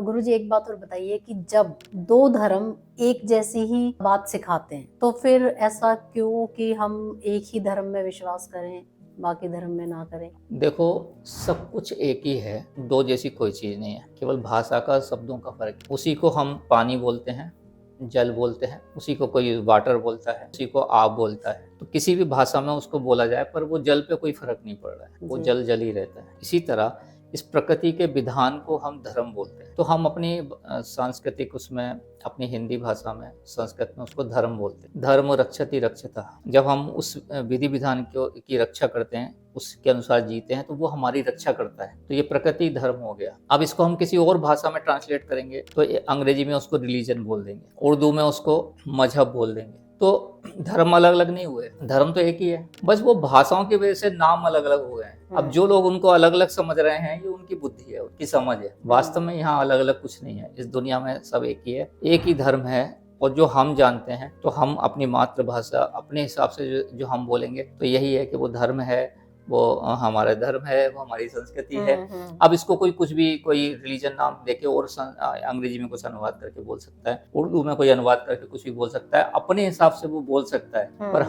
गुरुजी एक बात और बताइए कि जब दो धर्म एक जैसी ही बात सिखाते हैं तो फिर ऐसा क्यों कि हम एक ही धर्म में विश्वास करें, बाकी धर्म में ना करें? देखो, सब कुछ एक ही है, दो जैसी कोई चीज़ नहीं है, केवल भाषा का, शब्दों का फर्क है। उसी को हम पानी बोलते हैं, जल बोलते हैं, उसी को कोई वाटर बोलता है, उसी को आप बोलता है। तो किसी भी भाषा में उसको बोला जाए पर वो जल पे कोई फर्क नहीं पड़ रहा है, वो जी। जल जल ही रहता है। इसी तरह इस प्रकृति के विधान को हम धर्म बोलते हैं। तो हम अपनी सांस्कृतिक उसमें, अपनी हिंदी भाषा में, संस्कृत में उसको धर्म बोलते हैं। धर्म रक्षति रक्षतः। जब हम उस विधि विधान की रक्षा करते हैं, उसके अनुसार जीते हैं, तो वो हमारी रक्षा करता है। तो ये प्रकृति धर्म हो गया। अब इसको हम किसी और भाषा में ट्रांसलेट करेंगे तो अंग्रेजी में उसको रिलीजन बोल देंगे, उर्दू में उसको मजहब बोल देंगे। तो धर्म अलग अलग नहीं हुए, धर्म तो एक ही है, बस वो भाषाओं की वजह से नाम अलग अलग हो गए हैं। अब जो लोग उनको अलग अलग समझ रहे हैं, ये उनकी बुद्धि है, उनकी समझ है। वास्तव में यहाँ अलग अलग कुछ नहीं है, इस दुनिया में सब एक ही है, एक ही धर्म है। और जो हम जानते हैं, तो हम अपनी मातृभाषा अपने हिसाब से जो हम बोलेंगे तो यही है कि वो धर्म है, वो हमारा धर्म है, वो हमारी संस्कृति है। अब इसको कुछ भी कोई रिलीजन नाम देके और अंग्रेजी में कुछ अनुवाद करके बोल सकता है, उर्दू में कोई अनुवाद करके कुछ भी बोल सकता है, अपने हिसाब से वो बोल सकता है। पर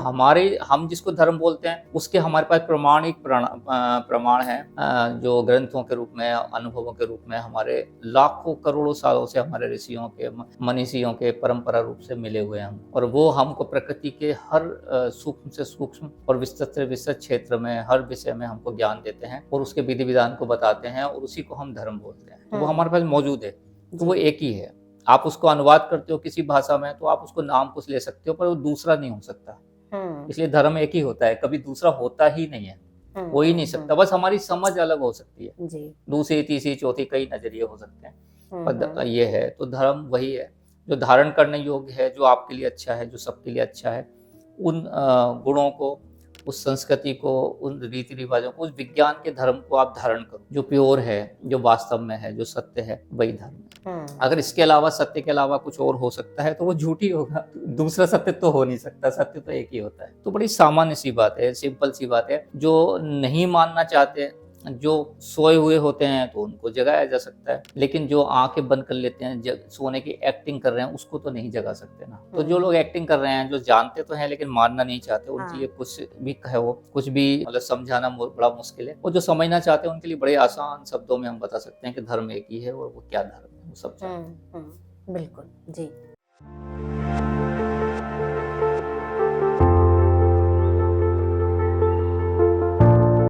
हम जिसको धर्म बोलते हैं, उसके हमारे पास प्रमाणिक प्रमाण है, जो ग्रंथों के रूप में, अनुभवों के रूप में हमारे लाखों करोड़ों सालों से हमारे ऋषियों के, मनीषियों के परंपरा रूप से मिले हुए हैं। और वो हमको प्रकृति के हर सूक्ष्म से सूक्ष्म और विस्तृत से विस्तृत क्षेत्र में, हर विषय में हमको ज्ञान देते हैं और उसके विधि विधान को बताते हैं, और उसी को हम धर्म बोलते हैं। तो वो हमारे पास मौजूद है, तो वो एक ही है। आप उसको अनुवाद करते हो किसी भाषा में, तो आप उसको नाम कुछ ले सकते हो, पर वो दूसरा नहीं हो सकता। इसलिए धर्म एक ही होता है, कभी दूसरा होता ही नहीं है, हो ही नहीं सकता। बस हमारी समझ अलग हो सकती है, दूसरी तीसरी चौथी कई नजरिए हो सकते हैं, पर ये है तो धर्म वही है जो धारण करने योग्य है, जो आपके लिए अच्छा है, जो सबके लिए अच्छा है। उन गुणों को, उस संस्कृति को, उन रीति रिवाजों को, उस विज्ञान के धर्म को आप धारण करो, जो प्योर है, जो वास्तव में है, जो सत्य है, वही धर्म है। अगर इसके अलावा, सत्य के अलावा कुछ और हो सकता है तो वो झूठ ही होगा, दूसरा सत्य तो हो नहीं सकता, सत्य तो एक ही होता है। तो बड़ी सामान्य सी बात है, सिंपल सी बात है। जो नहीं मानना चाहते, जो सोए हुए होते हैं, तो उनको जगाया जा सकता है, लेकिन जो आंखें बंद कर लेते हैं, सोने की एक्टिंग कर रहे हैं, उसको तो नहीं जगा सकते ना। तो जो लोग एक्टिंग कर रहे हैं, जो जानते तो हैं लेकिन मानना नहीं चाहते, उनके लिए कुछ भी कहे, वो कुछ भी मतलब समझाना बड़ा मुश्किल है। और जो समझना चाहते हैं, उनके लिए बड़े आसान शब्दों में हम बता सकते हैं कि धर्म एक ही है, और वो क्या धर्म है वो सब जानते हैं। बिल्कुल जी।